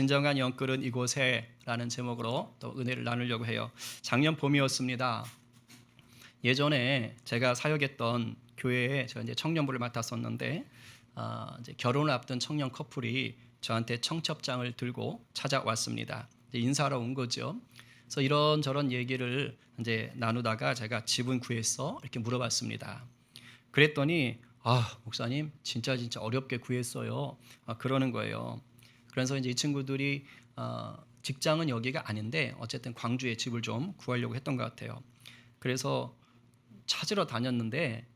진정한 영끌은 이곳에 라는 제목으로 또 은혜를 나누려고 해요. 작년 봄이었습니다. 예전에 제가 사역했던 교회에 제가 이제 청년부를 맡았었는데 이제 결혼을 앞둔 청년 커플이 저한테 청첩장을 들고 찾아왔습니다. 인사하러 온 거죠. 그래서 이런저런 얘기를 이제 나누다가 제가 집은 구했어? 이렇게 물어봤습니다. 그랬더니 목사님 진짜 어렵게 구했어요. 그러는 거예요. 그래서 이제 이 친구들이 직장은 여기가 아닌데 어쨌든 광주에 집을 좀 구하려고 했던 것 같아요. 그래서 찾으러 다녔는데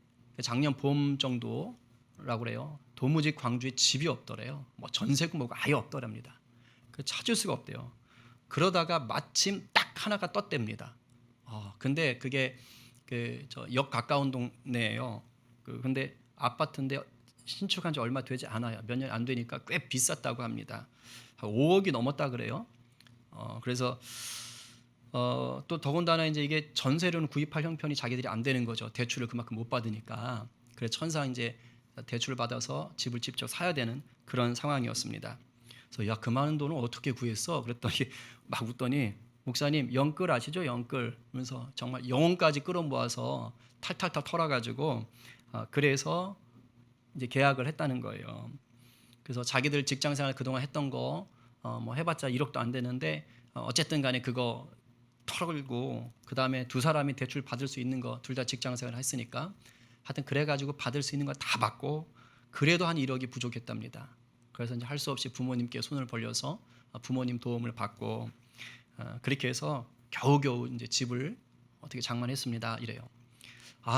작년 봄 정도라고 그래요. 도무지 광주에 집이 없더래요. 뭐 전세고 뭐고 아예 없더랍니다. 찾을 수가 없대요. 그러다가 마침 딱 하나가 떴답니다. 근데 그게 저 역 가까운 동네예요. 근데 아파트인데 신축한 지 얼마 되지 않아요. 몇 년 안 되니까 꽤 비쌌다고 합니다. 5억이 넘었다 그래요. 그래서 또 더군다나 이제 이게 전세로는 구입할 형편이 자기들이 안 되는 거죠. 대출을 그만큼 못 받으니까. 그래서 천상 이제 대출을 받아서 집을 직접 사야 되는 그런 상황이었습니다. 그래서 야, 그 많은 돈을 어떻게 구했어? 그랬더니 막 웃더니 목사님 영끌 아시죠? 영끌. 그러면서 정말 영혼까지 끌어모아서 탈탈탈 털어가지고 그래서 이제 계약을 했다는 거예요. 그래서 자기들 직장생활 그동안 했던 거 뭐 해봤자 1억도 안 되는데 어쨌든 간에 그거 털고 그 다음에 두 사람이 대출 받을 수 있는 거 둘 다 직장생활을 했으니까 하여튼 그래가지고 받을 수 있는 거 다 받고 그래도 한 1억이 부족했답니다. 그래서 이제 할 수 없이 부모님께 손을 벌려서 부모님 도움을 받고 그렇게 해서 겨우겨우 이제 집을 어떻게 장만했습니다. 이래요.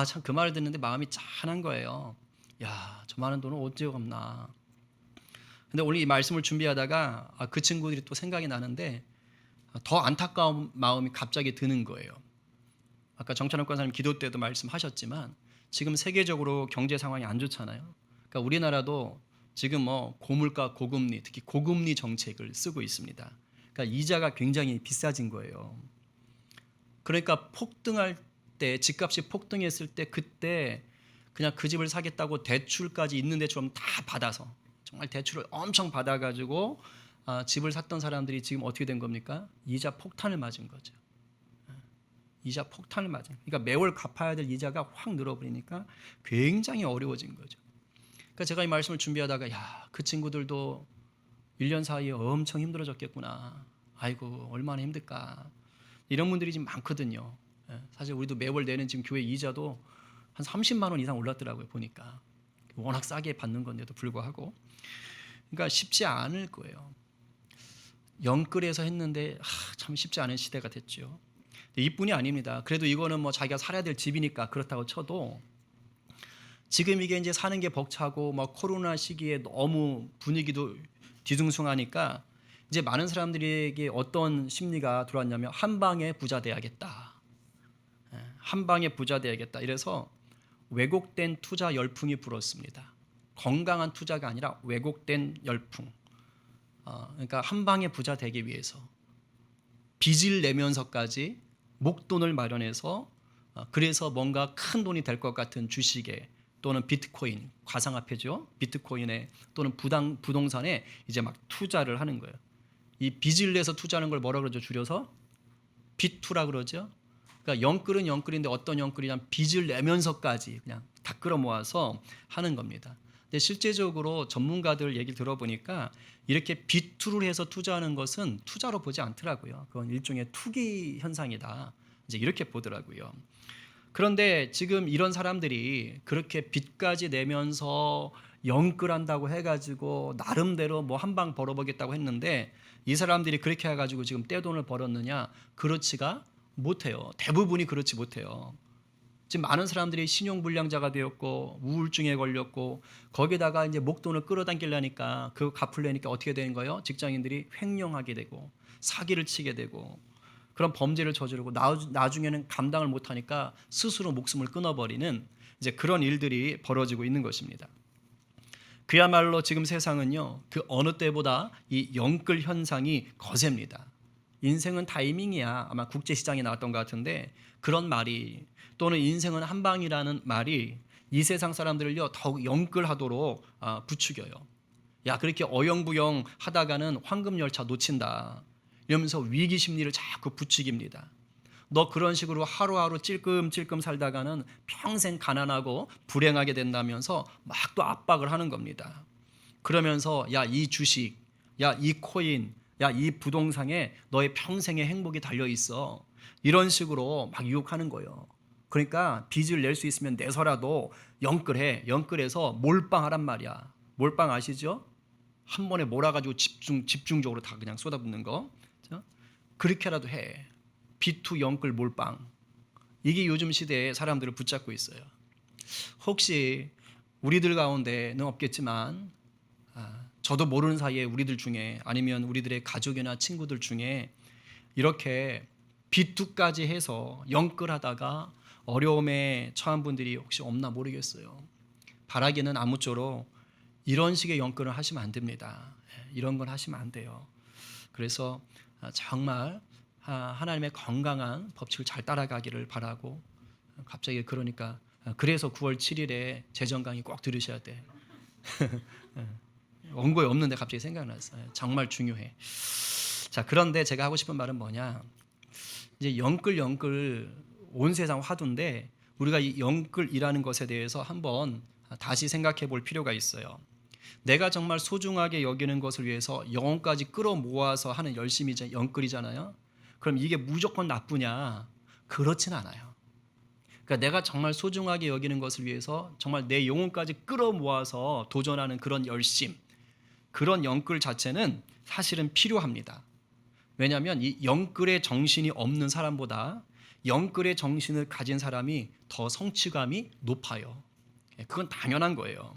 참 그 말을 듣는데 마음이 짠한 거예요. 야, 저 많은 돈을 어찌 갚나. 근데 오늘 이 말씀을 준비하다가 그 친구들이 또 생각이 나는데 더 안타까운 마음이 갑자기 드는 거예요. 아까 정찬욱 권사님 기도 때도 말씀하셨지만 지금 세계적으로 경제 상황이 안 좋잖아요. 그러니까 우리나라도 지금 뭐 고물가 고금리 특히 고금리 정책을 쓰고 있습니다. 그러니까 이자가 굉장히 비싸진 거예요. 그러니까 폭등할 때 집값이 폭등했을 때 그때 그냥 그 집을 사겠다고 대출까지 있는 대출은 다 받아서 정말 대출을 엄청 받아가지고 집을 샀던 사람들이 지금 어떻게 된 겁니까? 이자 폭탄을 맞은 거죠. 이자 폭탄을 맞은. 그러니까 매월 갚아야 될 이자가 확 늘어버리니까 굉장히 어려워진 거죠. 그러니까 제가 이 말씀을 준비하다가 그 친구들도 1년 사이에 엄청 힘들어졌겠구나. 아이고 얼마나 힘들까. 이런 분들이 지금 많거든요. 사실 우리도 매월 내는 지금 교회 이자도 한 30만 원 이상 올랐더라고요. 보니까 워낙 싸게 받는 건데도 불구하고 그러니까 쉽지 않을 거예요. 영끌에서 했는데 참 쉽지 않은 시대가 됐죠. 이뿐이 아닙니다. 그래도 이거는 뭐 자기가 살아야 될 집이니까 그렇다고 쳐도 지금 이게 이제 사는 게 벅차고 뭐 코로나 시기에 너무 분위기도 뒤숭숭하니까 이제 많은 사람들에게 어떤 심리가 들어왔냐면 한 방에 부자 돼야겠다. 한 방에 부자 돼야겠다. 이래서 왜곡된 투자 열풍이 불었습니다. 건강한 투자가 아니라 왜곡된 열풍. 그러니까 한 방에 부자 되기 위해서 빚을 내면서까지 목돈을 마련해서 그래서 뭔가 큰 돈이 될 것 같은 주식에 또는 비트코인, 가상화폐죠. 비트코인에 또는 부동산에 이제 막 투자를 하는 거예요. 이 빚을 내서 투자하는 걸 뭐라 그러죠? 줄여서 빚투라 그러죠. 그러니까 영끌은 영끌인데 어떤 영끌이냐면 빚을 내면서까지 그냥 다 끌어모아서 하는 겁니다. 근데 실제적으로 전문가들 얘기 들어보니까 이렇게 빚투를 해서 투자하는 것은 투자로 보지 않더라고요. 그건 일종의 투기 현상이다. 이제 이렇게 보더라고요. 그런데 지금 이런 사람들이 그렇게 빚까지 내면서 영끌한다고 해가지고 나름대로 뭐 한 방 벌어보겠다고 했는데 이 사람들이 그렇게 해가지고 지금 떼돈을 벌었느냐? 그렇지가 못해요. 대부분이 그렇지 못해요. 지금 많은 사람들이 신용불량자가 되었고 우울증에 걸렸고 거기다가 이제 목돈을 끌어당기려니까 그거 갚으려니까 어떻게 되는 거예요? 직장인들이 횡령하게 되고 사기를 치게 되고 그런 범죄를 저지르고 나중에는 감당을 못하니까 스스로 목숨을 끊어버리는 이제 그런 일들이 벌어지고 있는 것입니다. 그야말로 지금 세상은요 그 어느 때보다 이 영끌 현상이 거셉니다. 인생은 타이밍이야. 아마 국제시장에 나왔던 것 같은데 그런 말이 또는 인생은 한 방이라는 말이 이 세상 사람들을요 더욱 영끌하도록 부추겨요. 야, 그렇게 어영부영 하다가는 황금열차 놓친다. 이러면서 위기 심리를 자꾸 부추깁니다. 너 그런 식으로 하루하루 찔끔찔끔 살다가는 평생 가난하고 불행하게 된다면서 막 또 압박을 하는 겁니다. 그러면서 야, 이 주식, 야, 이 코인, 야, 이 부동산에 너의 평생의 행복이 달려 있어. 이런 식으로 막 유혹하는 거예요. 그러니까 빚을 낼 수 있으면 내서라도 영끌해. 영끌해서 몰빵하란 말이야. 몰빵 아시죠? 한 번에 몰아가지고 집중적으로 다 그냥 쏟아붓는 거. 그렇게라도 해. B2 영끌 몰빵. 이게 요즘 시대에 사람들을 붙잡고 있어요. 혹시 우리들 가운데는 없겠지만 저도 모르는 사이에 우리들 중에 아니면 우리들의 가족이나 친구들 중에 이렇게 B2까지 해서 영끌하다가 어려움에 처한 분들이 혹시 없나 모르겠어요. 바라기는 아무쪼록 이런 식의 영끌을 하시면 안 됩니다. 이런 건 하시면 안 돼요. 그래서 정말 하나님의 건강한 법칙을 잘 따라가기를 바라고, 갑자기 그러니까 그래서 9월 7일에 재정 강의 꼭 들으셔야 돼. 원고에 없는데 갑자기 생각났어요. 정말 중요해. 자, 그런데 제가 하고 싶은 말은 뭐냐? 이제 영끌 온 세상 화두인데 우리가 이 영끌이라는 것에 대해서 한번 다시 생각해 볼 필요가 있어요. 내가 정말 소중하게 여기는 것을 위해서 영혼까지 끌어모아서 하는 열심이 영끌이잖아요. 그럼 이게 무조건 나쁘냐? 그렇진 않아요. 그러니까 내가 정말 소중하게 여기는 것을 위해서 정말 내 영혼까지 끌어모아서 도전하는 그런 열심, 그런 영끌 자체는 사실은 필요합니다. 왜냐하면 이 영끌의 정신이 없는 사람보다 영끌의 정신을 가진 사람이 더 성취감이 높아요. 그건 당연한 거예요.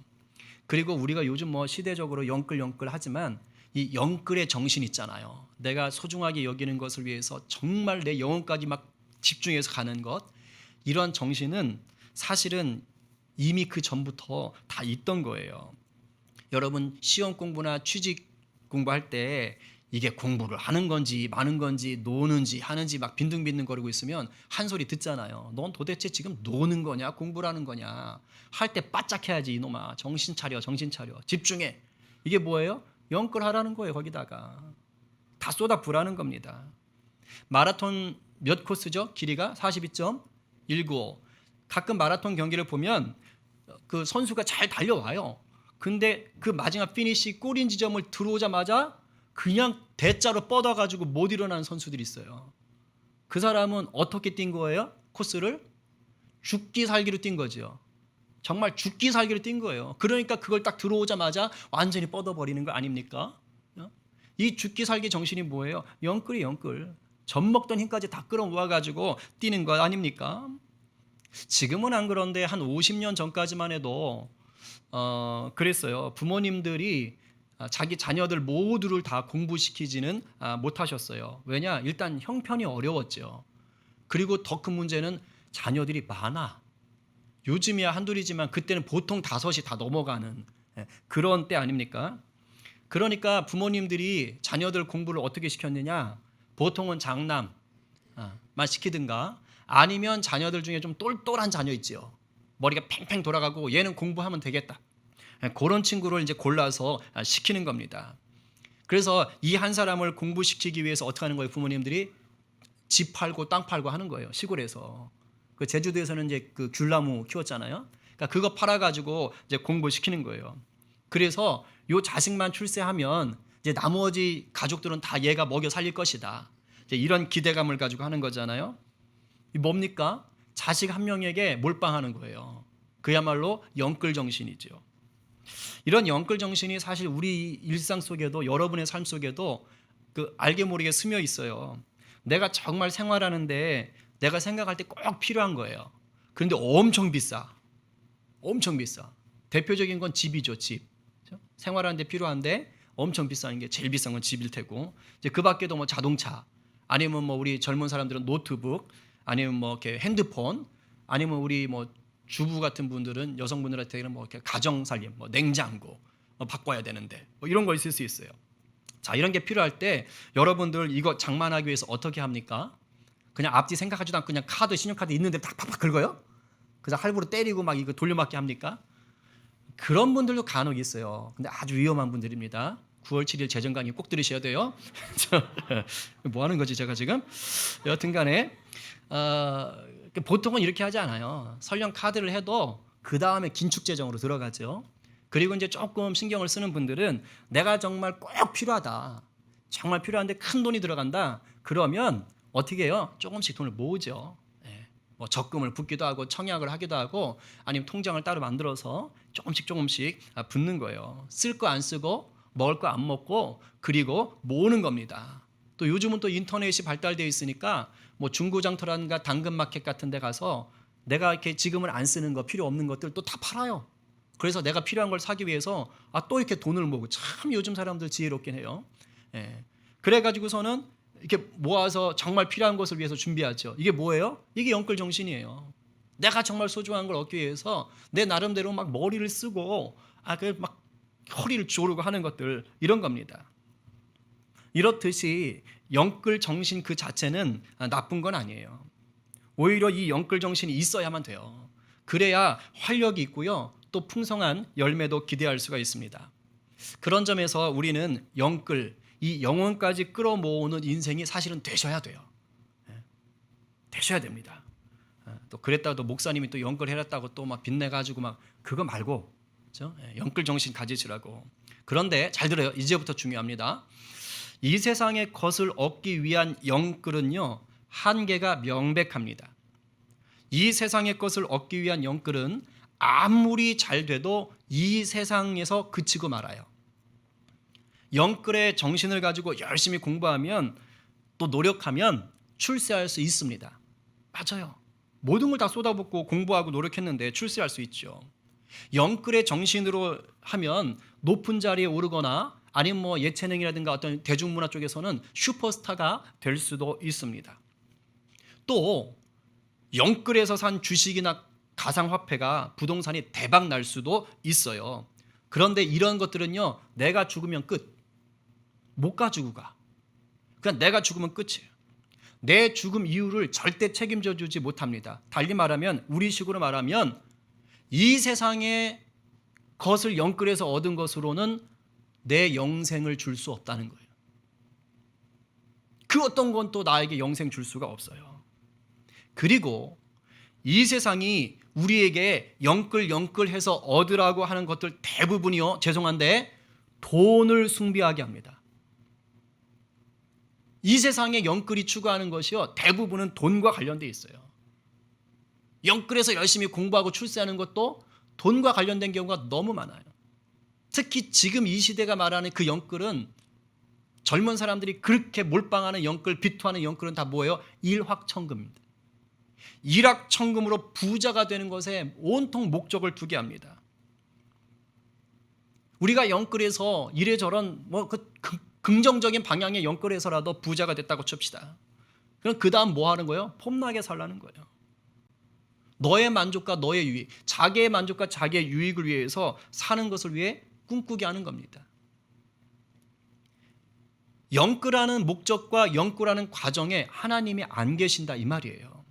그리고 우리가 요즘 뭐 시대적으로 영끌 하지만 이 영끌의 정신 있잖아요. 내가 소중하게 여기는 것을 위해서 정말 내 영혼까지 막 집중해서 가는 것, 이런 정신은 사실은 이미 그 전부터 다 있던 거예요. 여러분 시험 공부나 취직 공부할 때 이게 공부를 하는 건지 마는 건지 노는지 하는지 막 빈둥빈둥거리고 있으면 한 소리 듣잖아요. 넌 도대체 지금 노는 거냐 공부를 하는 거냐, 할 때 바짝 해야지 이놈아. 정신 차려 집중해. 이게 뭐예요? 영끌하라는 거예요. 거기다가 다 쏟아부라는 겁니다. 마라톤 몇 코스죠? 길이가 42.195. 가끔 마라톤 경기를 보면 그 선수가 잘 달려와요. 근데 그 마지막 피니시 골인 지점을 들어오자마자 그냥 대자로 뻗어가지고 못 일어나는 선수들이 있어요. 그 사람은 어떻게 뛴 거예요? 코스를 죽기 살기로 뛴 거죠. 정말 죽기 살기로 뛴 거예요. 그러니까 그걸 딱 들어오자마자 완전히 뻗어버리는 거 아닙니까? 이 죽기 살기 정신이 뭐예요? 영끌이 영끌. 젖먹던 힘까지 다 끌어모아가지고 뛰는 거 아닙니까? 지금은 안 그런데 한 50년 전까지만 해도 그랬어요. 부모님들이 자기 자녀들 모두를 다 공부시키지는 못하셨어요. 왜냐? 일단 형편이 어려웠죠. 그리고 더 큰 문제는 자녀들이 많아. 요즘이야 한둘이지만 그때는 보통 5이 다 넘어가는 그런 때 아닙니까? 그러니까 부모님들이 자녀들 공부를 어떻게 시켰느냐? 보통은 장남만 시키든가 아니면 자녀들 중에 좀 똘똘한 자녀 있지요. 머리가 팽팽 돌아가고 얘는 공부하면 되겠다. 그런 친구를 이제 골라서 시키는 겁니다. 그래서 이 한 사람을 공부시키기 위해서 어떻게 하는 거예요? 부모님들이 집 팔고 땅 팔고 하는 거예요. 시골에서. 그 제주도에서는 이제 그 귤나무 키웠잖아요. 그러니까 그거 팔아가지고 이제 공부시키는 거예요. 그래서 요 자식만 출세하면 이제 나머지 가족들은 다 얘가 먹여 살릴 것이다. 이제 이런 기대감을 가지고 하는 거잖아요. 이 뭡니까? 자식 한 명에게 몰빵하는 거예요. 그야말로 영끌 정신이죠. 이런 영끌 정신이 사실 우리 일상 속에도 여러분의 삶 속에도 그 알게 모르게 스며 있어요. 내가 정말 생활하는데 내가 생각할 때 꼭 필요한 거예요. 그런데 엄청 비싸. 엄청 비싸. 대표적인 건 집이죠, 집. 그렇죠? 생활하는데 필요한데 엄청 비싼 게 제일 비싼 건 집일 테고, 이제 그 밖에도 뭐 자동차, 아니면 뭐 우리 젊은 사람들은 노트북, 아니면 뭐 이렇게 핸드폰, 아니면 우리 뭐 주부 같은 분들은 여성분들한테는 뭐 이렇게 가정 살림, 뭐 냉장고 바꿔야 되는데 뭐 이런 거 있을 수 있어요. 자, 이런 게 필요할 때 여러분들 이거 장만하기 위해서 어떻게 합니까? 그냥 앞뒤 생각하지도 않고 그냥 카드, 신용카드 있는데 팍팍팍 긁어요? 그래서 할부로 때리고 막 이거 돌려막기 합니까? 그런 분들도 간혹 있어요. 근데 아주 위험한 분들입니다. 9월 7일 재정 강의 꼭 들으셔야 돼요. 뭐 하는 거지 제가 지금? 여튼간에 보통은 이렇게 하지 않아요. 설령 카드를 해도 그 다음에 긴축 재정으로 들어가죠. 그리고 이제 조금 신경을 쓰는 분들은 내가 정말 꼭 필요하다, 정말 필요한데 큰 돈이 들어간다. 그러면 어떻게 해요? 조금씩 돈을 모으죠. 뭐 적금을 붓기도 하고 청약을 하기도 하고 아니면 통장을 따로 만들어서 조금씩 붓는 거예요. 쓸 거 안 쓰고 먹을 거 안 먹고 그리고 모으는 겁니다. 또 요즘은 또 인터넷이 발달되어 있으니까 뭐 중고장터라든가 당근마켓 같은 데 가서 내가 이렇게 지금은 안 쓰는 거, 필요 없는 것들 또 다 팔아요. 그래서 내가 필요한 걸 사기 위해서 또 이렇게 돈을 모으고, 참 요즘 사람들 지혜롭긴 해요. 그래가지고서는 이렇게 모아서 정말 필요한 것을 위해서 준비하죠. 이게 뭐예요? 이게 영끌 정신이에요. 내가 정말 소중한 걸 얻기 위해서 내 나름대로 막 머리를 쓰고 막 허리를 조르고 하는 것들, 이런 겁니다. 이렇듯이 영끌 정신 그 자체는 나쁜 건 아니에요. 오히려 이 영끌 정신이 있어야만 돼요. 그래야 활력이 있고요, 또 풍성한 열매도 기대할 수가 있습니다. 그런 점에서 우리는 영끌, 이 영혼까지 끌어모으는 인생이 사실은 되셔야 돼요. 되셔야 됩니다. 또 그랬다고 목사님이 또 영끌 해놨다고 또 막 빚내가지고 막 그거 말고, 그렇죠? 영끌 정신 가지시라고. 그런데 잘 들어요. 이제부터 중요합니다. 이 세상의 것을 얻기 위한 영끌은요, 한계가 명백합니다. 이 세상의 것을 얻기 위한 영끌은 아무리 잘 돼도 이 세상에서 그치고 말아요. 영끌의 정신을 가지고 열심히 공부하면 또 노력하면 출세할 수 있습니다. 맞아요. 모든 걸 다 쏟아붓고 공부하고 노력했는데 출세할 수 있죠. 영끌의 정신으로 하면 높은 자리에 오르거나 아니면 뭐 예체능이라든가 어떤 대중문화 쪽에서는 슈퍼스타가 될 수도 있습니다. 또 영끌에서 산 주식이나 가상화폐가, 부동산이 대박 날 수도 있어요. 그런데 이런 것들은요, 내가 죽으면 끝. 못 가지고 가. 그냥 내가 죽으면 끝이에요. 내 죽음 이유를 절대 책임져 주지 못합니다. 달리 말하면, 우리식으로 말하면 이 세상의 것을 영끌해서 얻은 것으로는 내 영생을 줄 수 없다는 거예요. 그 어떤 건 또 나에게 영생 줄 수가 없어요. 그리고 이 세상이 우리에게 영끌해서 얻으라고 하는 것들 대부분이요, 죄송한데 돈을 숭배하게 합니다. 이 세상에 영끌이 추구하는 것이요, 대부분은 돈과 관련되어 있어요. 영끌에서 열심히 공부하고 출세하는 것도 돈과 관련된 경우가 너무 많아요. 특히 지금 이 시대가 말하는 그 영끌은, 젊은 사람들이 그렇게 몰빵하는 영끌, 비토하는 영끌은 다 뭐예요? 일확천금입니다. 일확천금으로 부자가 되는 것에 온통 목적을 두게 합니다. 우리가 영끌에서 이래저런 긍정적인 방향의 영끌에서라도 부자가 됐다고 칩시다. 그럼 그 다음 뭐 하는 거예요? 폼나게 살라는 거예요. 너의 만족과 너의 유익, 자기의 만족과 자기의 유익을 위해서 사는 것을 위해 꿈꾸게 하는 겁니다. 영끌하는 목적과 영끌하는 과정에 하나님이 안 계신다, 이 말이에요.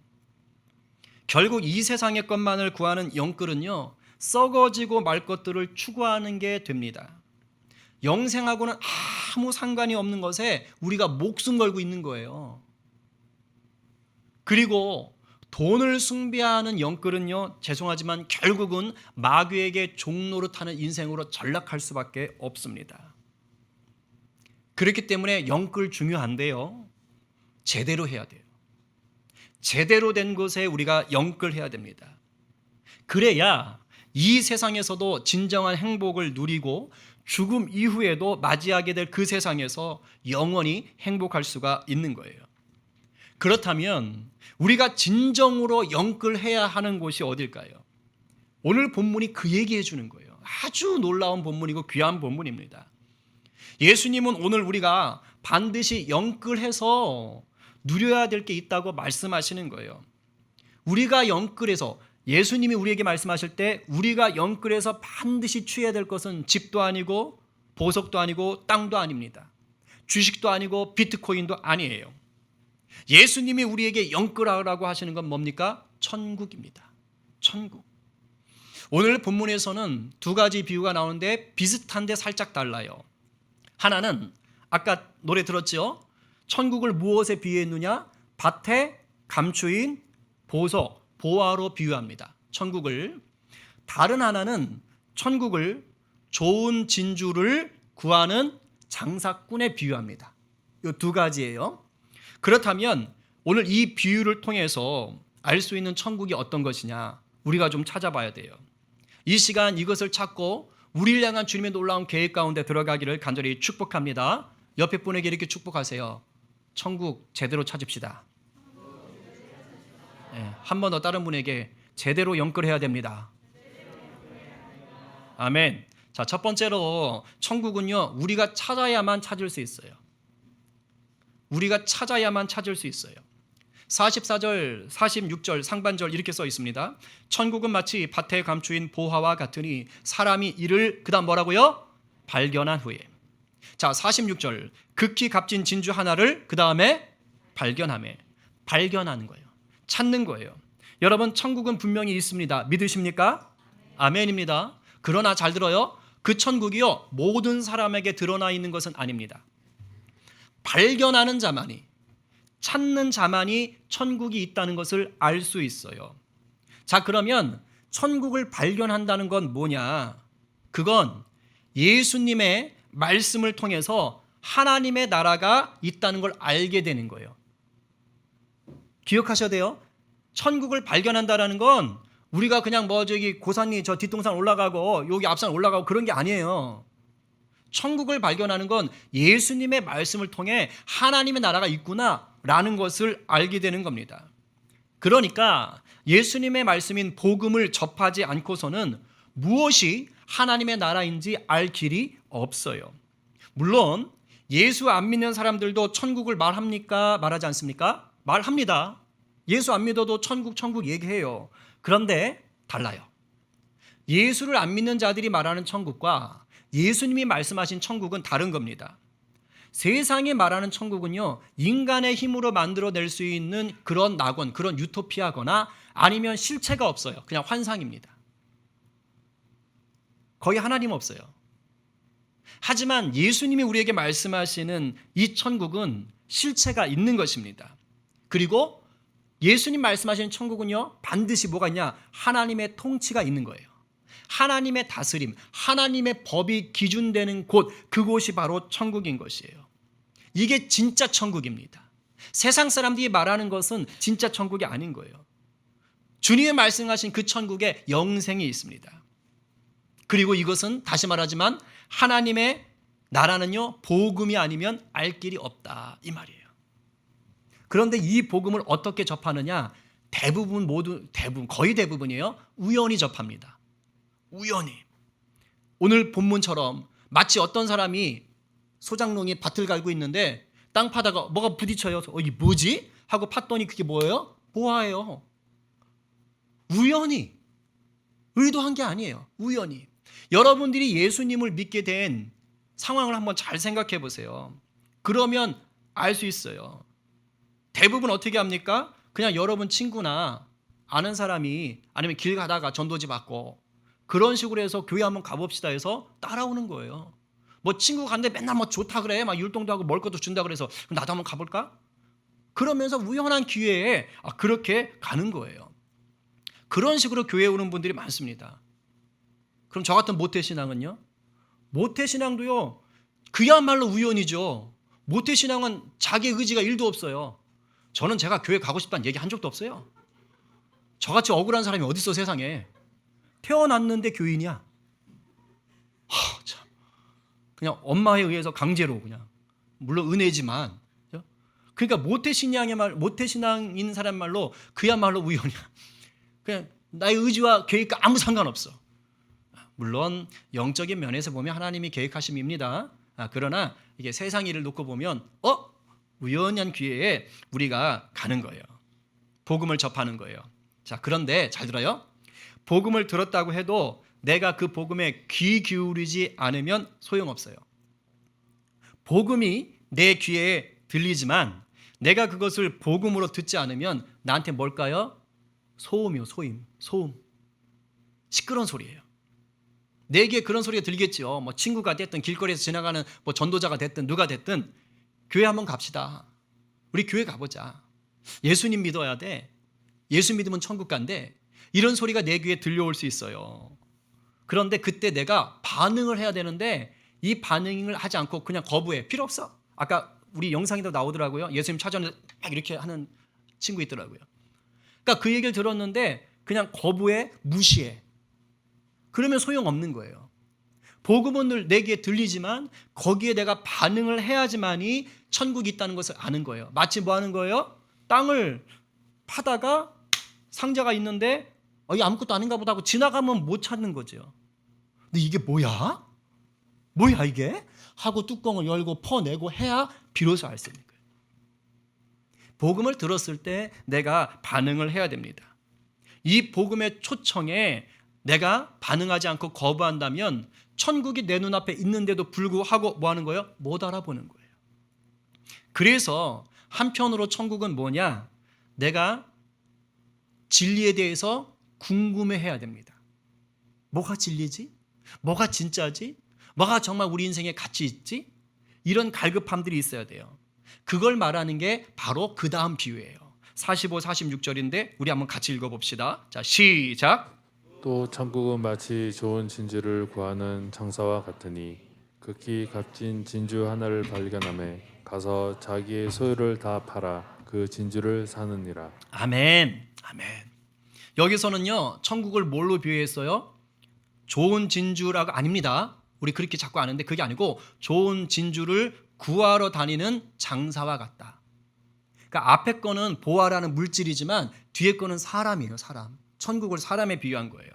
결국 이 세상의 것만을 구하는 영끌은요, 썩어지고 말 것들을 추구하는 게 됩니다. 영생하고는 아무 상관이 없는 것에 우리가 목숨 걸고 있는 거예요. 그리고 돈을 숭배하는 영끌은요, 죄송하지만 결국은 마귀에게 종노릇하는 인생으로 전락할 수밖에 없습니다. 그렇기 때문에 영끌 중요한데요, 제대로 해야 돼요. 제대로 된 것에 우리가 영끌해야 됩니다. 그래야 이 세상에서도 진정한 행복을 누리고 죽음 이후에도 맞이하게 될 그 세상에서 영원히 행복할 수가 있는 거예요. 그렇다면 우리가 진정으로 영끌해야 하는 곳이 어딜까요? 오늘 본문이 그 얘기해 주는 거예요. 아주 놀라운 본문이고 귀한 본문입니다. 예수님은 오늘 우리가 반드시 영끌해서 누려야 될 게 있다고 말씀하시는 거예요. 우리가 영끌해서, 예수님이 우리에게 말씀하실 때 우리가 영끌해서 반드시 취해야 될 것은 집도 아니고 보석도 아니고 땅도 아닙니다. 주식도 아니고 비트코인도 아니에요. 예수님이 우리에게 영끌하라고 하시는 건 뭡니까? 천국입니다. 천국. 오늘 본문에서는 두 가지 비유가 나오는데 비슷한데 살짝 달라요. 하나는 아까 노래 들었죠? 천국을 무엇에 비유했느냐? 밭에 감추인 보석, 보화로 비유합니다. 천국을. 다른 하나는 천국을 좋은 진주를 구하는 장사꾼에 비유합니다. 이 두 가지예요. 그렇다면 오늘 이 비유를 통해서 알 수 있는 천국이 어떤 것이냐? 우리가 좀 찾아봐야 돼요. 이 시간 이것을 찾고 우리를 향한 주님의 놀라운 계획 가운데 들어가기를 간절히 축복합니다. 옆에 분에게 이렇게 축복하세요. 천국 제대로 찾읍시다. 네, 한 번 더 다른 분에게 제대로 연결해야 됩니다. 아멘. 자, 첫 번째로 천국은요, 우리가 찾아야만 찾을 수 있어요. 우리가 찾아야만 찾을 수 있어요. 44절, 46절 상반절 이렇게 써 있습니다. 천국은 마치 밭에 감추인 보화와 같으니 사람이 이를 그다음 뭐라고요? 발견한 후에. 자, 46절 극히 값진 진주 하나를 그다음에 발견하는 거예요. 찾는 거예요. 여러분, 천국은 분명히 있습니다. 믿으십니까? 아멘입니다. 그러나 잘 들어요. 그 천국이요, 모든 사람에게 드러나 있는 것은 아닙니다. 발견하는 자만이, 찾는 자만이 천국이 있다는 것을 알 수 있어요. 자, 그러면 천국을 발견한다는 건 뭐냐? 그건 예수님의 말씀을 통해서 하나님의 나라가 있다는 걸 알게 되는 거예요. 기억하셔야 돼요. 천국을 발견한다는 건 우리가 그냥 고산리 저 뒷동산 올라가고 여기 앞산 올라가고 그런 게 아니에요. 천국을 발견하는 건 예수님의 말씀을 통해 하나님의 나라가 있구나라는 것을 알게 되는 겁니다. 그러니까 예수님의 말씀인 복음을 접하지 않고서는 무엇이 하나님의 나라인지 알 길이 없어요. 물론 예수 안 믿는 사람들도 천국을 말합니까? 말하지 않습니까? 말합니다. 예수 안 믿어도 천국 얘기해요. 그런데 달라요. 예수를 안 믿는 자들이 말하는 천국과 예수님이 말씀하신 천국은 다른 겁니다. 세상이 말하는 천국은요, 인간의 힘으로 만들어낼 수 있는 그런 낙원, 그런 유토피아거나 아니면 실체가 없어요. 그냥 환상입니다. 거의 하나님 없어요. 하지만 예수님이 우리에게 말씀하시는 이 천국은 실체가 있는 것입니다. 그리고 예수님 말씀하시는 천국은요, 반드시 뭐가 있냐? 하나님의 통치가 있는 거예요. 하나님의 다스림, 하나님의 법이 기준되는 곳, 그곳이 바로 천국인 것이에요. 이게 진짜 천국입니다. 세상 사람들이 말하는 것은 진짜 천국이 아닌 거예요. 주님의 말씀하신 그 천국에 영생이 있습니다. 그리고 이것은 다시 말하지만 하나님의 나라는요, 복음이 아니면 알 길이 없다, 이 말이에요. 그런데 이 복음을 어떻게 접하느냐? 거의 대부분이에요. 우연히 접합니다. 우연히. 오늘 본문처럼 마치 어떤 사람이 소장농이 밭을 갈고 있는데 땅 파다가 뭐가 부딪혀요. 이게 뭐지? 하고 팠더니 그게 뭐예요? 보화예요. 우연히. 의도한 게 아니에요. 우연히. 여러분들이 예수님을 믿게 된 상황을 한번 잘 생각해 보세요. 그러면 알 수 있어요. 대부분 어떻게 합니까? 그냥 여러분 친구나 아는 사람이 아니면 길 가다가 전도지 받고 그런 식으로 해서 교회 한번 가봅시다 해서 따라오는 거예요. 뭐 친구 간데 맨날 뭐 좋다 그래, 막 율동도 하고 먹을 것도 준다 그래서 나도 한번 가볼까? 그러면서 우연한 기회에 그렇게 가는 거예요. 그런 식으로 교회에 오는 분들이 많습니다. 그럼 저 같은 모태신앙은요? 모태신앙도요, 그야말로 우연이죠. 모태신앙은 자기 의지가 1도 없어요. 저는 제가 교회 가고 싶다는 얘기 한 적도 없어요. 저같이 억울한 사람이 어디 있어 세상에. 태어났는데 교인이야. 참. 그냥 엄마에 의해서 강제로 그냥. 물론 은혜지만. 그러니까 모태신앙인 사람 말로 그야말로 우연이야. 그냥 나의 의지와 계획과 아무 상관없어. 물론 영적인 면에서 보면 하나님이 계획하심입니다. 그러나 이게 세상 일을 놓고 보면 우연한 기회에 우리가 가는 거예요. 복음을 접하는 거예요. 자, 그런데 잘 들어요. 복음을 들었다고 해도 내가 그 복음에 귀 기울이지 않으면 소용없어요. 복음이 내 귀에 들리지만 내가 그것을 복음으로 듣지 않으면 나한테 뭘까요? 소음이요, 소음. 시끄러운 소리예요. 내 귀에 그런 소리가 들겠죠. 뭐 친구가 됐든 길거리에서 지나가는 뭐 전도자가 됐든 누가 됐든 교회 한번 갑시다. 우리 교회 가보자. 예수님 믿어야 돼. 예수 믿으면 천국 간대. 이런 소리가 내 귀에 들려올 수 있어요. 그런데 그때 내가 반응을 해야 되는데 이 반응을 하지 않고 그냥 거부해. 필요 없어. 아까 우리 영상에도 나오더라고요. 예수님 찾아오는데 막 이렇게 하는 친구 있더라고요. 그러니까 그 얘기를 들었는데 그냥 거부해, 무시해. 그러면 소용없는 거예요. 복음은 늘 내 귀에 들리지만 거기에 내가 반응을 해야지만이 천국이 있다는 것을 아는 거예요. 마치 뭐 하는 거예요? 땅을 파다가 상자가 있는데 이게 아무것도 아닌가 보다 하고 지나가면 못 찾는 거죠. 근데 이게 뭐야? 뭐야 이게? 하고 뚜껑을 열고 퍼내고 해야 비로소 알 수 있는 거예요. 복음을 들었을 때 내가 반응을 해야 됩니다. 이 복음의 초청에 내가 반응하지 않고 거부한다면 천국이 내 눈앞에 있는데도 불구하고 뭐 하는 거예요? 못 알아보는 거예요. 그래서 한편으로 천국은 뭐냐? 내가 진리에 대해서 궁금해해야 됩니다. 뭐가 진리지? 뭐가 진짜지? 뭐가 정말 우리 인생에 가치 있지? 이런 갈급함들이 있어야 돼요. 그걸 말하는 게 바로 그 다음 비유예요. 45, 46절인데 우리 한번 같이 읽어봅시다. 자, 시작. 또 천국은 마치 좋은 진주를 구하는 장사와 같으니 극히 값진 진주 하나를 발견하매 가서 자기의 소유를 다 팔아 그 진주를 사느니라. 아멘. 아멘. 여기서는요, 천국을 뭘로 비유했어요? 좋은 진주라고 아닙니다. 우리 그렇게 자꾸 아는데 그게 아니고 좋은 진주를 구하러 다니는 장사와 같다. 그러니까 앞에 거는 보아라는 물질이지만 뒤에 거는 사람이에요. 사람. 천국을 사람에 비유한 거예요.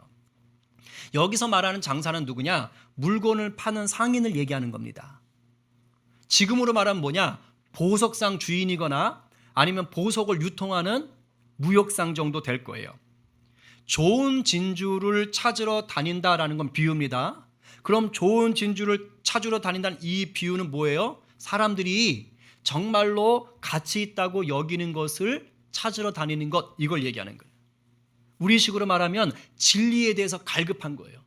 여기서 말하는 장사는 누구냐? 물건을 파는 상인을 얘기하는 겁니다. 지금으로 말하면 뭐냐? 보석상 주인이거나 아니면 보석을 유통하는 무역상 정도 될 거예요. 좋은 진주를 찾으러 다닌다라는 건 비유입니다. 그럼 좋은 진주를 찾으러 다닌다는 이 비유는 뭐예요? 사람들이 정말로 가치 있다고 여기는 것을 찾으러 다니는 것, 이걸 얘기하는 거예요. 우리식으로 말하면 진리에 대해서 갈급한 거예요.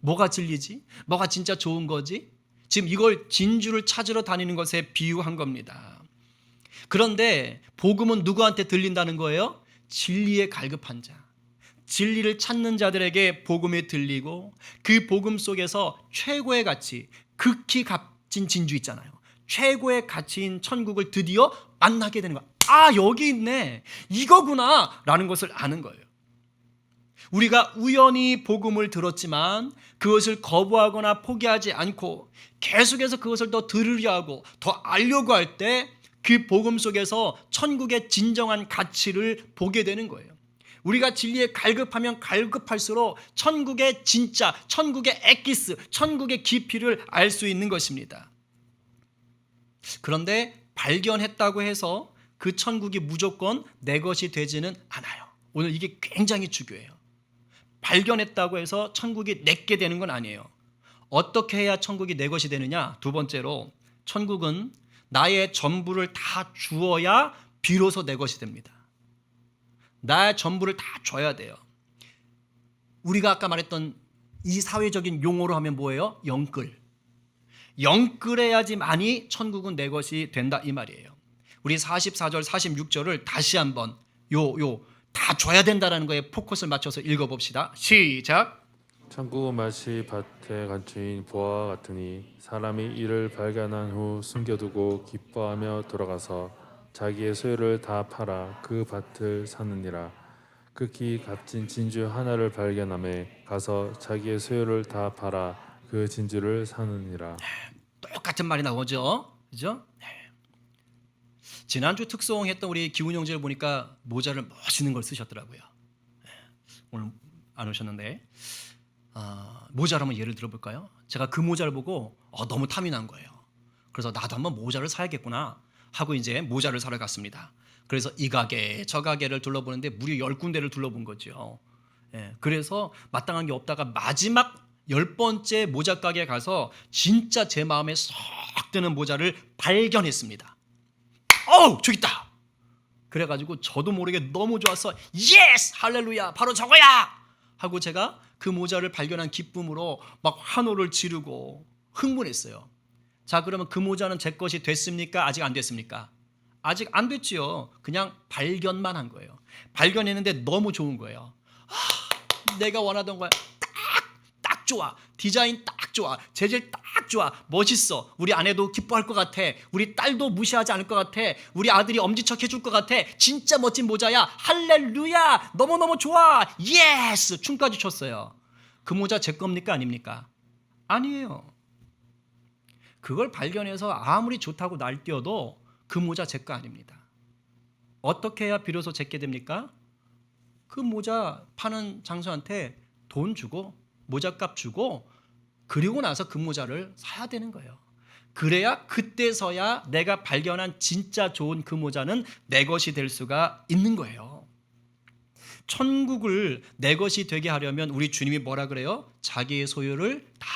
뭐가 진리지? 뭐가 진짜 좋은 거지? 지금 이걸 진주를 찾으러 다니는 것에 비유한 겁니다. 그런데 복음은 누구한테 들린다는 거예요? 진리에 갈급한 자. 진리를 찾는 자들에게 복음이 들리고 그 복음 속에서 최고의 가치, 극히 값진 진주 있잖아요. 최고의 가치인 천국을 드디어 만나게 되는 거야. 아, 여기 있네. 이거구나. 라는 것을 아는 거예요. 우리가 우연히 복음을 들었지만 그것을 거부하거나 포기하지 않고 계속해서 그것을 더 들으려 하고 더 알려고 할 때 그 복음 속에서 천국의 진정한 가치를 보게 되는 거예요. 우리가 진리에 갈급하면 갈급할수록 천국의 진짜, 천국의 엑기스, 천국의 깊이를 알 수 있는 것입니다. 그런데 발견했다고 해서 그 천국이 무조건 내 것이 되지는 않아요. 오늘 이게 굉장히 중요해요. 발견했다고 해서 천국이 내게 되는 건 아니에요. 어떻게 해야 천국이 내 것이 되느냐? 두 번째로, 천국은 나의 전부를 다 주어야 비로소 내 것이 됩니다. 나의 전부를 다 줘야 돼요. 우리가 아까 말했던 이 사회적인 용어로 하면 뭐예요? 영끌. 영끌해야지만이 천국은 내 것이 된다 이 말이에요. 우리 44절 46절을 다시 한번 다 줘야 된다는 거에 포커스를 맞춰서 읽어봅시다. 시작. 천국은 마치 밭에 갇힌 보아와 같으니 사람이 이를 발견한 후 숨겨두고 기뻐하며 돌아가서 자기의 소유를 다 팔아 그 밭을 사느니라. 극히 값진 진주 하나를 발견하매 가서 자기의 소유를 다 팔아 그 진주를 사느니라. 똑같은 말이 나오죠. 그죠? 지난주 특송했던 우리 기훈 형제를 보니까 모자를 멋있는 걸 쓰셨더라고요. 오늘 안 오셨는데 모자를 한번 예를 들어볼까요? 제가 그 모자를 보고 너무 탐이 난 거예요. 그래서 나도 한번 모자를 사야겠구나 하고 이제 모자를 사러 갔습니다. 그래서 이 가게 저 가게를 둘러보는데 무려 10군데를 둘러본 거죠. 그래서 마땅한 게 없다가 마지막 10번째 모자 가게에 가서 진짜 제 마음에 쏙 드는 모자를 발견했습니다. 저기 있다. 그래가지고 저도 모르게 너무 좋아서 예스 할렐루야 바로 저거야 하고 제가 그 모자를 발견한 기쁨으로 막 환호를 지르고 흥분했어요. 자, 그러면 그 모자는 제 것이 됐습니까? 아직 안 됐습니까? 아직 안 됐지요. 그냥 발견만 한 거예요. 발견했는데 너무 좋은 거예요. 내가 원하던 거야. 딱 좋아. 디자인 딱 좋아. 재질 딱 좋아. 멋있어. 우리 아내도 기뻐할 것 같아. 우리 딸도 무시하지 않을 것 같아. 우리 아들이 엄지척 해줄 것 같아. 진짜 멋진 모자야. 할렐루야. 너무너무 좋아. 예스. 춤까지 췄어요. 그 모자 제 겁니까? 아닙니까? 아니에요. 그걸 발견해서 아무리 좋다고 날뛰어도 그 모자 제 거 아닙니다. 어떻게 해야 비로소 제게 됩니까? 그 모자 파는 장수한테 돈 주고 모자값 주고 그리고 나서 그 모자를 사야 되는 거예요. 그래야 그때서야 내가 발견한 진짜 좋은 그 모자는 내 것이 될 수가 있는 거예요. 천국을 내 것이 되게 하려면 우리 주님이 뭐라 그래요? 자기의 소유를 다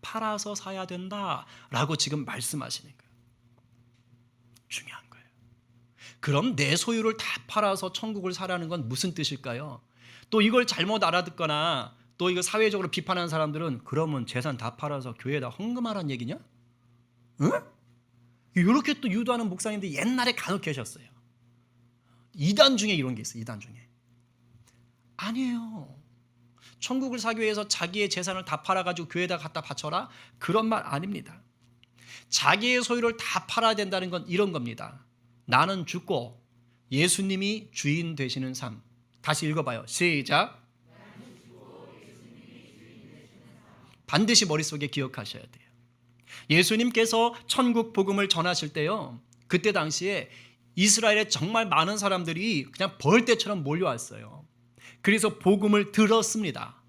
팔아서 사야 된다라고 지금 말씀하시는 거예요. 중요한 거예요. 그럼 내 소유를 다 팔아서 천국을 사라는 건 무슨 뜻일까요? 또 이걸 잘못 알아듣거나 또 이거 사회적으로 비판하는 사람들은 그러면 재산 다 팔아서 교회에다 헌금하라는 얘기냐? 응? 이렇게 또 유도하는 목사님들이 옛날에 간혹 계셨어요. 이단 중에 이런 게 있어요. 이단 중에. 아니에요. 천국을 사기 위해서 자기의 재산을 다 팔아가지고 교회에다 갖다 바쳐라? 그런 말 아닙니다. 자기의 소유를 다 팔아야 된다는 건 이런 겁니다. 나는 죽고 예수님이 주인 되시는 삶. 다시 읽어봐요. 시작. 반드시 머릿속에 기억하셔야 돼요. 예수님께서 천국 복음을 전하실 때요. 그때 당시에 이스라엘에 정말 많은 사람들이 그냥 벌떼처럼 몰려왔어요. 그래서 복음을 들었습니다.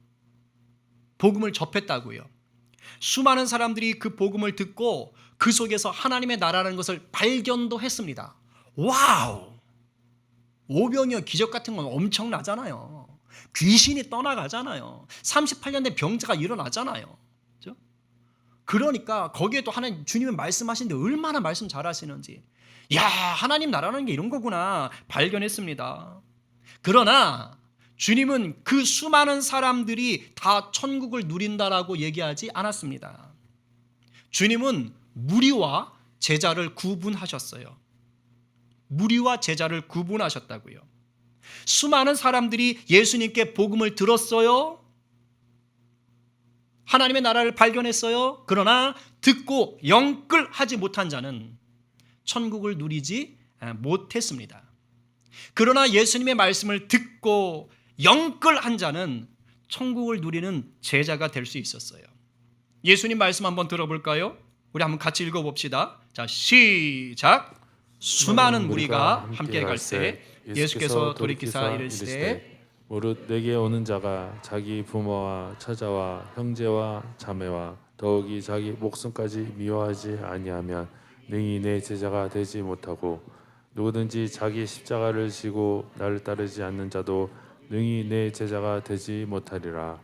복음을 접했다고요. 수많은 사람들이 그 복음을 듣고 그 속에서 하나님의 나라라는 것을 발견도 했습니다. 와우! 오병이어 기적 같은 건 엄청나잖아요. 귀신이 떠나가잖아요. 38년 된 병자가 일어나잖아요. 그렇죠? 그러니까 거기에 또 하나님 주님은 말씀하시는데 얼마나 말씀 잘하시는지. 야, 하나님 나라는 게 이런 거구나 발견했습니다. 그러나 주님은 그 수많은 사람들이 다 천국을 누린다라고 얘기하지 않았습니다. 주님은 무리와 제자를 구분하셨어요. 무리와 제자를 구분하셨다고요. 수많은 사람들이 예수님께 복음을 들었어요. 하나님의 나라를 발견했어요. 그러나 듣고 영끌하지 못한 자는 천국을 누리지 못했습니다. 그러나 예수님의 말씀을 듣고 영끌한 자는 천국을 누리는 제자가 될 수 있었어요. 예수님 말씀 한번 들어볼까요? 우리 한번 같이 읽어봅시다. 자, 시작. 수많은 무리가 함께 갈새 예수께서 돌이키사 이르시되 무릇 내게 오는 자가 자기 부모와 처자와 형제와 자매와 더욱이 자기 목숨까지 미워하지 아니하면 능히 내 제자가 되지 못하고 누구든지 자기 십자가를 지고 나를 따르지 않는 자도 능히 내 제자가 되지 못하리라.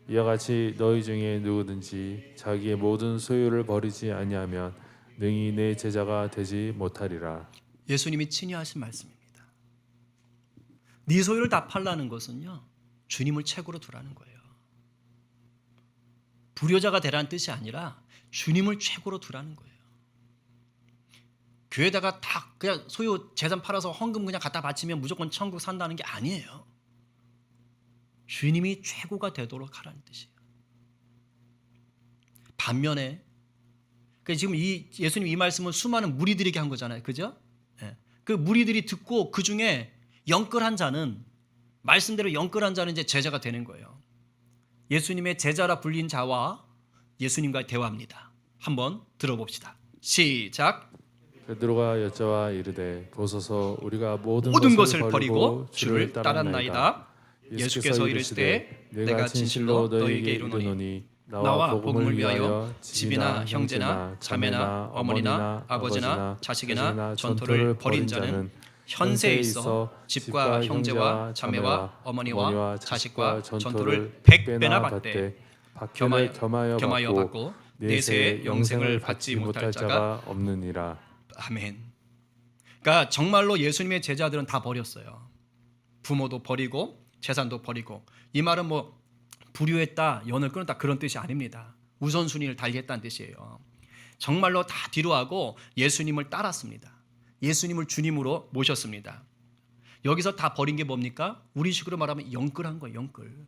이와 같이 너희 중에 누구든지 자기의 모든 소유를 버리지 아니하면 능히 내 제자가 되지 못하리라. 예수님이 친히 하신 말씀입니다. 네 소유를 다 팔라는 것은요, 주님을 최고로 두라는 거예요. 불효자가 되라는 뜻이 아니라 주님을 최고로 두라는 거예요. 교회다가 다 그냥 소유 재산 팔아서 헌금 그냥 갖다 바치면 무조건 천국 산다는 게 아니에요. 주님이 최고가 되도록 하라는 뜻이에요. 반면에 지금 이 예수님 이 말씀은 수많은 무리들에게 한 거잖아요. 그죠? 예. 그 무리들이 듣고 그 중에 영끌한 자는 말씀대로 영끌한 자는 이제 제자가 되는 거예요. 예수님의 제자라 불린 자와 예수님과 대화합니다. 한번 들어봅시다. 시작. 베드로가 여자와 이르되 보소서 우리가 모든 것을 버리고 주를 따랐나이다. 예수께서 이르시되 내가 진실로 너희에게 이르노니 나와 복음을 위하여 집이나 형제나 자매나 어머니나 아버지나 자식이나 전토를 벌인 자는 현세에 있어 집과 형제와 자매와 어머니와 자식과 전토를 100배나 받되 겸하여 받고 내세에 영생을 받지 못할 자가 없느니라. 아멘. 그러니까 정말로 예수님의 제자들은 다 버렸어요. 부모도 버리고 재산도 버리고. 이 말은 뭐 불효했다, 연을 끊었다 그런 뜻이 아닙니다. 우선순위를 달리했다는 뜻이에요. 정말로 다 뒤로하고 예수님을 따랐습니다. 예수님을 주님으로 모셨습니다. 여기서 다 버린 게 뭡니까? 우리식으로 말하면 영끌한 거예요. 영끌.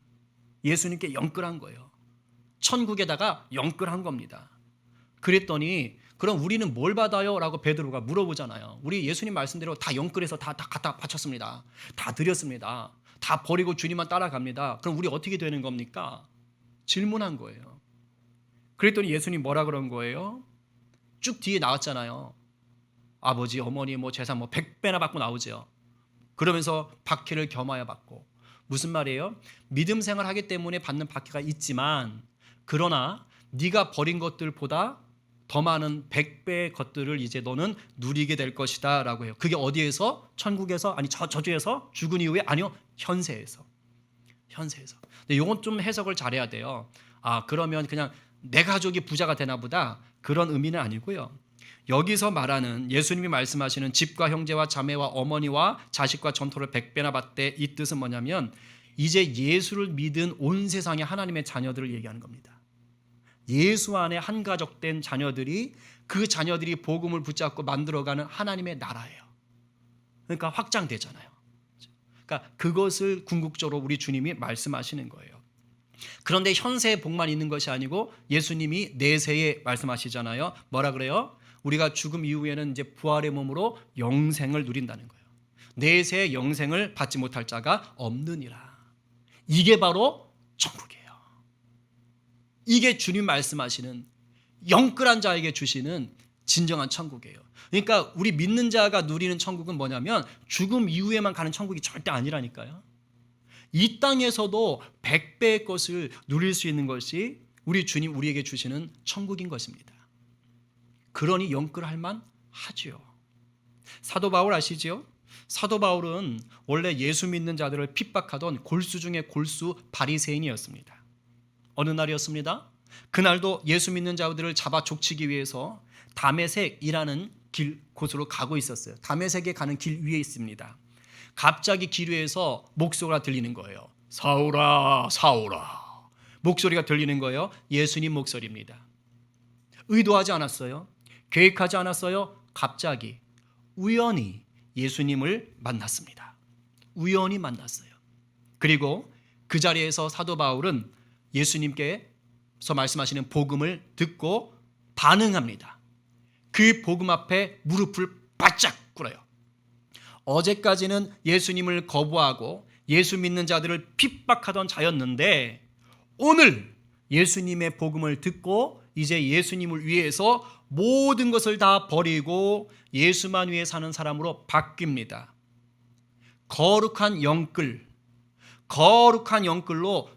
예수님께 영끌한 거예요. 천국에다가 영끌한 겁니다. 그랬더니 그럼 우리는 뭘 받아요? 라고 베드로가 물어보잖아요. 우리 예수님 말씀대로 다 영끌해서 다 갖다 바쳤습니다. 다 드렸습니다. 다 버리고 주님만 따라갑니다. 그럼 우리 어떻게 되는 겁니까? 질문한 거예요. 그랬더니 예수님 뭐라 그런 거예요? 쭉 뒤에 나왔잖아요. 아버지, 어머니, 재산 100배나 받고 나오죠. 그러면서 박해를 겸하여 받고. 무슨 말이에요? 믿음 생활하기 때문에 받는 박해가 있지만, 그러나 네가 버린 것들보다 더 많은 100배의 것들을 이제 너는 누리게 될 것이다 라고 해요. 그게 어디에서? 천국에서? 아니 저주에서? 죽은 이후에? 아니요, 현세에서. 근데 이건 좀 해석을 잘해야 돼요. 그러면 그냥 내 가족이 부자가 되나 보다, 그런 의미는 아니고요. 여기서 말하는 예수님이 말씀하시는 집과 형제와 자매와 어머니와 자식과 전토를 100배나 받되, 이 뜻은 뭐냐면 이제 예수를 믿은 온 세상의 하나님의 자녀들을 얘기하는 겁니다. 예수 안에 한 가족 된 자녀들이, 그 자녀들이 복음을 붙잡고 만들어가는 하나님의 나라예요. 그러니까 확장되잖아요. 그러니까 그것을 궁극적으로 우리 주님이 말씀하시는 거예요. 그런데 현세의 복만 있는 것이 아니고 예수님이 내세에 말씀하시잖아요. 뭐라 그래요? 우리가 죽음 이후에는 이제 부활의 몸으로 영생을 누린다는 거예요. 내세의 영생을 받지 못할 자가 없느니라. 이게 바로 천국이에요. 이게 주님 말씀하시는 영끌한 자에게 주시는 진정한 천국이에요. 그러니까 우리 믿는 자가 누리는 천국은 뭐냐면 죽음 이후에만 가는 천국이 절대 아니라니까요. 이 땅에서도 100배의 것을 누릴 수 있는 것이 우리 주님 우리에게 주시는 천국인 것입니다. 그러니 영끌할 만하죠. 사도 바울 아시죠? 사도 바울은 원래 예수 믿는 자들을 핍박하던 골수 중에 골수 바리새인이었습니다. 어느 날이었습니다. 그날도 예수 믿는 자들을 잡아 족치기 위해서 다메섹이라는 곳으로 가고 있었어요. 다메섹에 가는 길 위에 있습니다. 갑자기 길 위에서 목소리가 들리는 거예요. 사울아, 사울아. 목소리가 들리는 거예요. 예수님 목소리입니다. 의도하지 않았어요. 계획하지 않았어요. 갑자기 우연히 예수님을 만났습니다. 우연히 만났어요. 그리고 그 자리에서 사도 바울은 예수님께서 말씀하시는 복음을 듣고 반응합니다. 그 복음 앞에 무릎을 바짝 꿇어요. 어제까지는 예수님을 거부하고 예수 믿는 자들을 핍박하던 자였는데, 오늘 예수님의 복음을 듣고 이제 예수님을 위해서 모든 것을 다 버리고 예수만 위해 사는 사람으로 바뀝니다. 거룩한 영끌로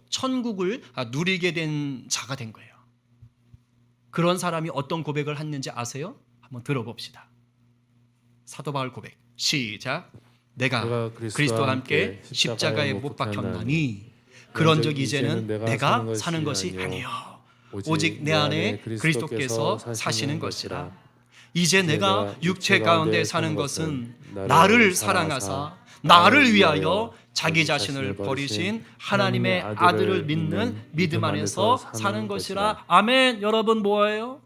천국을 누리게 된 자가 된 거예요. 그런 사람이 어떤 고백을 했는지 아세요? 한번 들어봅시다. 사도 바울 고백. 시작. 내가 그리스도와 함께 십자가에 못 박혔나니 그런즉 이제는 내가 사는 것이 아니요 오직 내 안에 그리스도께서 사시는 것이라. 이제 내가 육체 가운데 사는 것은 나를 사랑하사 나를 위하여 자기 자신을 버리신 하나님의 아들을 믿는 믿음 안에서 사는 것이라. 아멘. 여러분 뭐예요?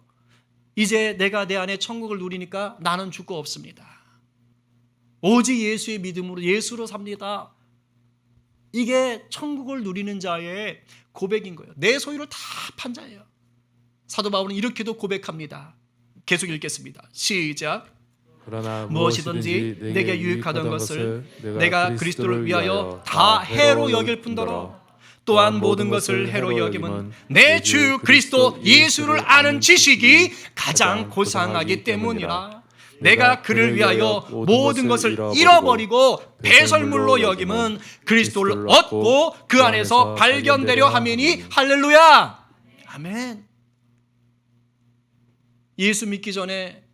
이제 내가 내 안에 천국을 누리니까 나는 죽고 없습니다. 오직 예수의 믿음으로 예수로 삽니다. 이게 천국을 누리는 자의 고백인 거예요. 내 소유를 다 판 자예요. 사도 바울은 이렇게도 고백합니다. 계속 읽겠습니다. 시작. 그러나 무엇이든지 내게 유익하던 것을 내가 그리스도를 위하여 다 해로 여길 뿐더러 또한 모든 것을 해로 여김은 내 주 그리스도 예수를 아는 지식이 가장 고상하기 때문이라. 내가 그를 위하여 모든 것을 잃어버리고 배설물로 여김은 그리스도를 얻고 그 안에서 발견되려 하매니. 할렐루야. 아멘. 예수 믿기 전에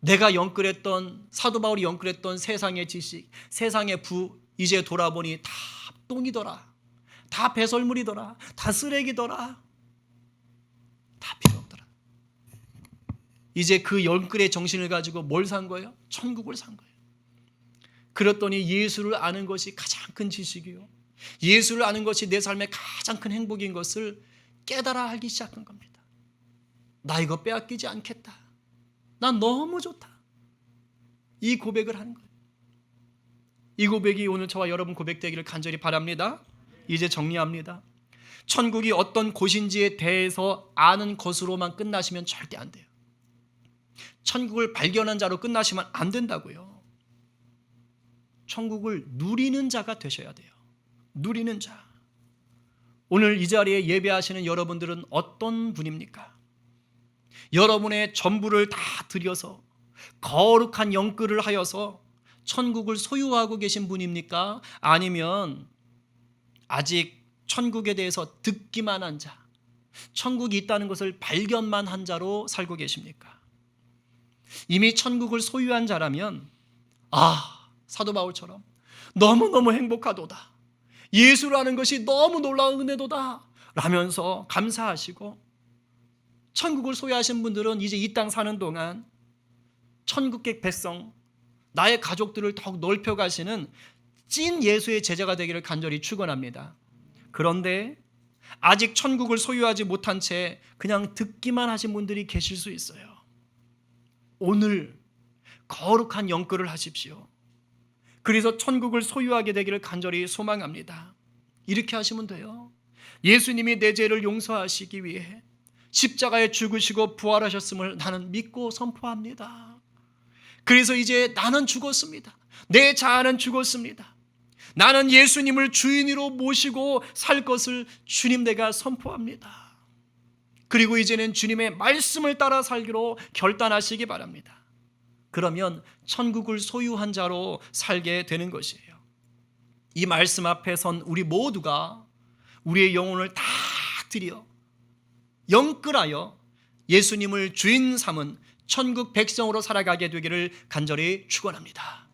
내가 영끌했던, 사도 바울이 영끌했던 세상의 지식, 세상의 부, 이제 돌아보니 다 똥이더라, 다 배설물이더라, 다 쓰레기더라, 다 필요 없더라. 이제 그 영끌의 정신을 가지고 뭘 산 거예요? 천국을 산 거예요. 그랬더니 예수를 아는 것이 가장 큰 지식이요, 예수를 아는 것이 내 삶의 가장 큰 행복인 것을 깨달아 알기 시작한 겁니다. 나 이거 빼앗기지 않겠다. 난 너무 좋다. 이 고백을 하는 거예요. 이 고백이 오늘 저와 여러분 고백되기를 간절히 바랍니다. 이제 정리합니다. 천국이 어떤 곳인지에 대해서 아는 것으로만 끝나시면 절대 안 돼요. 천국을 발견한 자로 끝나시면 안 된다고요. 천국을 누리는 자가 되셔야 돼요. 누리는 자. 오늘 이 자리에 예배하시는 여러분들은 어떤 분입니까? 여러분의 전부를 다 들여서 거룩한 영끌을 하여서 천국을 소유하고 계신 분입니까? 아니면 아직 천국에 대해서 듣기만 한 자, 천국이 있다는 것을 발견만 한 자로 살고 계십니까? 이미 천국을 소유한 자라면 사도 바울처럼 너무너무 행복하도다. 예수라는 것이 너무 놀라운 은혜도다 라면서 감사하시고, 천국을 소유하신 분들은 이제 이 땅 사는 동안 천국계 백성, 나의 가족들을 더욱 넓혀가시는 찐 예수의 제자가 되기를 간절히 축원합니다. 그런데 아직 천국을 소유하지 못한 채 그냥 듣기만 하신 분들이 계실 수 있어요. 오늘 거룩한 영끌을 하십시오. 그래서 천국을 소유하게 되기를 간절히 소망합니다. 이렇게 하시면 돼요. 예수님이 내 죄를 용서하시기 위해 십자가에 죽으시고 부활하셨음을 나는 믿고 선포합니다. 그래서 이제 나는 죽었습니다. 내 자아는 죽었습니다. 나는 예수님을 주인으로 모시고 살 것을 주님 내가 선포합니다. 그리고 이제는 주님의 말씀을 따라 살기로 결단하시기 바랍니다. 그러면 천국을 소유한 자로 살게 되는 것이에요. 이 말씀 앞에 선 우리 모두가 우리의 영혼을 다 드려 영끌하여 예수님을 주인 삼은 천국 백성으로 살아가게 되기를 간절히 축원합니다.